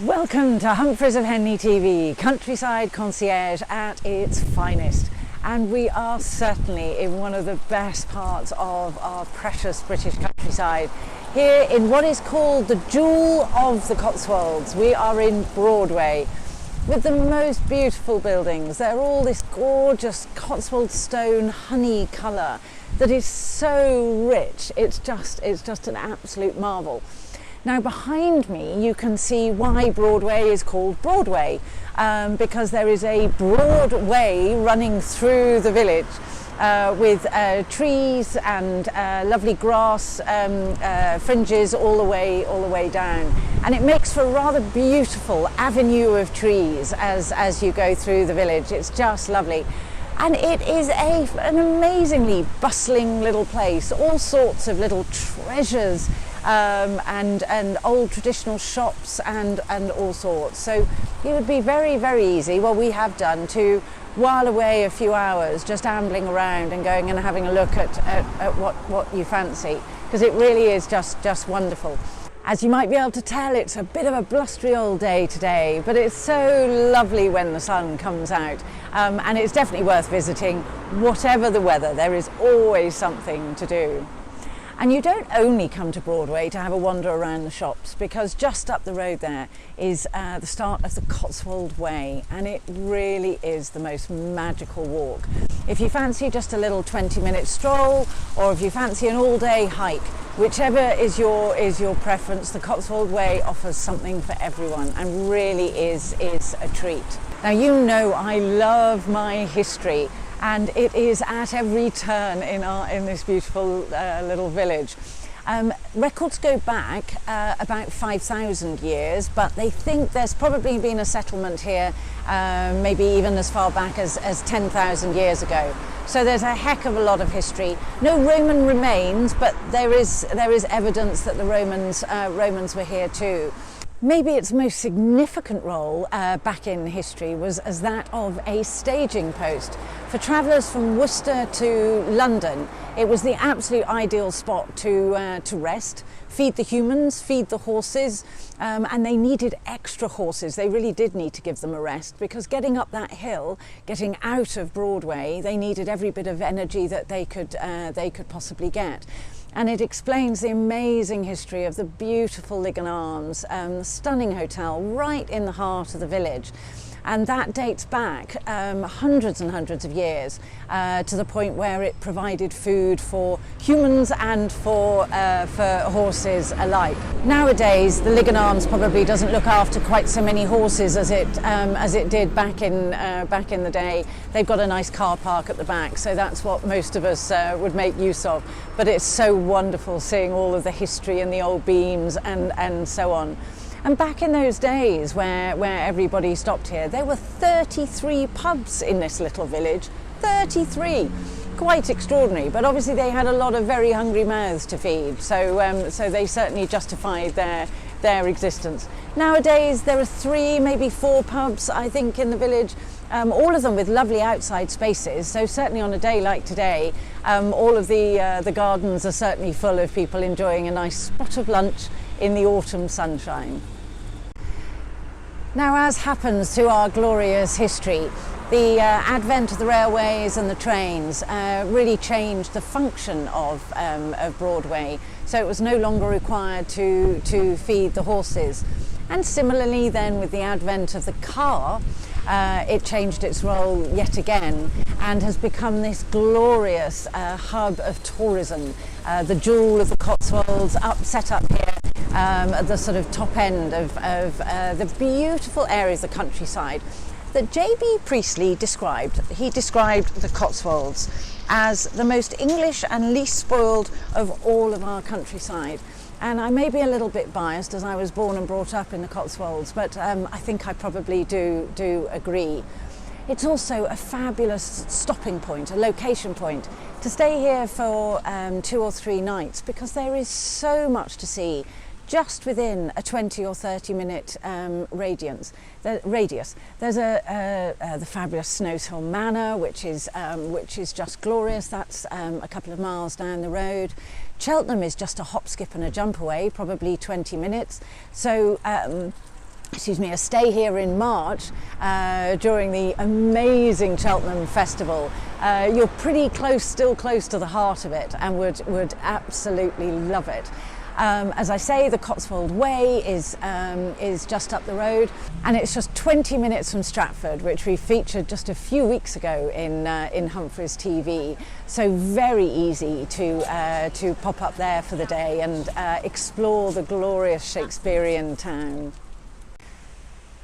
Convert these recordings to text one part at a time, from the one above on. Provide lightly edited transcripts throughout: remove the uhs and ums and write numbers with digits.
Welcome to Humphreys of Henley TV, countryside concierge at its finest. And we are certainly in one of the best parts of our precious British countryside. Here in what is called the Jewel of the Cotswolds. We are in Broadway with the most beautiful buildings. They're all this gorgeous Cotswold stone honey colour that is so rich. It's just an absolute marvel. Now behind me you can see why Broadway is called Broadway, because there is a broad way running through the village with trees and lovely grass fringes all the way down, and it makes for a rather beautiful avenue of trees as you go through the village. It's just lovely. And it is an amazingly bustling little place, all sorts of little treasures and old traditional shops and all sorts. So it would be very, very easy, well we have done, to while away a few hours just ambling around and going and having a look at what you fancy, because it really is just wonderful. As you might be able to tell, it's a bit of a blustery old day today, but it's so lovely when the sun comes out, and it's definitely worth visiting. Whatever the weather, there is always something to do. And you don't only come to Broadway to have a wander around the shops, because just up the road there is the start of the Ctoswold Way, and it really is the most magical walk. If you fancy just a little 20-minute stroll, or if you fancy an all-day hike, whichever is your preference, the Ctoswold Way offers something for everyone and really is a treat. Now you know I love my history, and it is at every turn in this beautiful little village. Records go back about 5,000 years, but they think there's probably been a settlement here maybe even as far back as 10,000 years ago. So there's a heck of a lot of history. No Roman remains, but there is evidence that the Romans were here too. Maybe its most significant role back in history was as that of a staging post. For travellers from Worcester to London, it was the absolute ideal spot to rest, feed the humans, feed the horses, and they needed extra horses. They really did need to give them a rest, because getting up that hill, getting out of Broadway, they needed every bit of energy that they could possibly get. And it explains the amazing history of the beautiful Lygon Arms, the stunning hotel right in the heart of the village. And that dates back hundreds and hundreds of years to the point where it provided food for humans and for horses alike. Nowadays, the Lygon Arms probably doesn't look after quite so many horses as it did back in the day. They've got a nice car park at the back, so that's what most of us would make use of. But it's so wonderful seeing all of the history and the old beams and so on. And back in those days where everybody stopped here, there were 33 pubs in this little village. 33! Quite extraordinary, but obviously they had a lot of very hungry mouths to feed, so they certainly justified their existence. Nowadays there are 3, maybe 4 pubs, I think, in the village, all of them with lovely outside spaces, so certainly on a day like today, all of the gardens are certainly full of people enjoying a nice spot of lunch in the autumn sunshine. Now, as happens to our glorious history, the advent of the railways and the trains really changed the function of Broadway, so it was no longer required to feed the horses. And similarly then, with the advent of the car, it changed its role yet again and has become this glorious hub of tourism, the jewel of the Cotswolds, set up here at the sort of top end of the beautiful areas of the countryside that J.B. Priestley described. He described the Cotswolds as the most English and least spoiled of all of our countryside. And I may be a little bit biased, as I was born and brought up in the Cotswolds, but I think I probably do agree. It's also a fabulous stopping point, a location point, to stay here for 2 or 3 nights, because there is so much to see just within a 20 or 30 minute radius. There's the fabulous Snowshill Manor, which is just glorious. That's a couple of miles down the road. Cheltenham is just a hop, skip and a jump away, probably 20 minutes. So a stay here in March during the amazing Cheltenham Festival, you're pretty close, still close to the heart of it, and would absolutely love it. As I say, the Ctoswold Way is just up the road, and it's just 20 minutes from Stratford, which we featured just a few weeks ago in Humphreys TV. So very easy to pop up there for the day and explore the glorious Shakespearean town.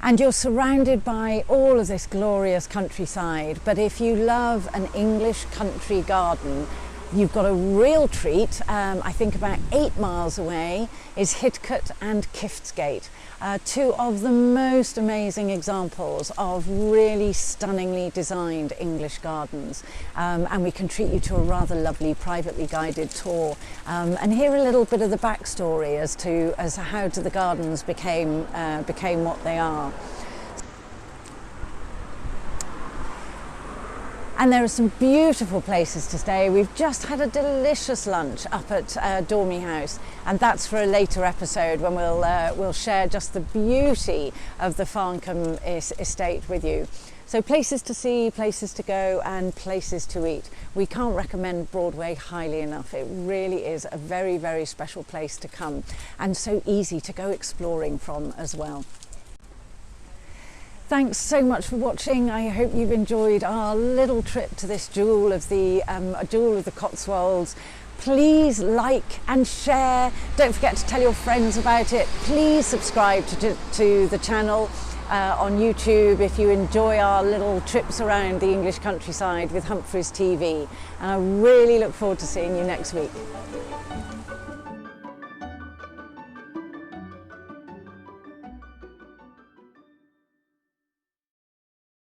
And you're surrounded by all of this glorious countryside, but if you love an English country garden, you've got a real treat. I think about 8 miles away is Hidcote and Kiftsgate, two of the most amazing examples of really stunningly designed English gardens. And we can treat you to a rather lovely privately guided tour and hear a little bit of the backstory as to how the gardens became what they are. And there are some beautiful places to stay. We've just had a delicious lunch up at Dormy House, and that's for a later episode when we'll share just the beauty of the Farncombe Estate with you. So places to see, places to go, and places to eat. We can't recommend Broadway highly enough. It really is a very, very special place to come, and so easy to go exploring from as well. Thanks so much for watching. I hope you've enjoyed our little trip to this jewel of the Cotswolds. Please like and share. Don't forget to tell your friends about it. Please subscribe to the channel on YouTube if you enjoy our little trips around the English countryside with Humphreys TV. And I really look forward to seeing you next week.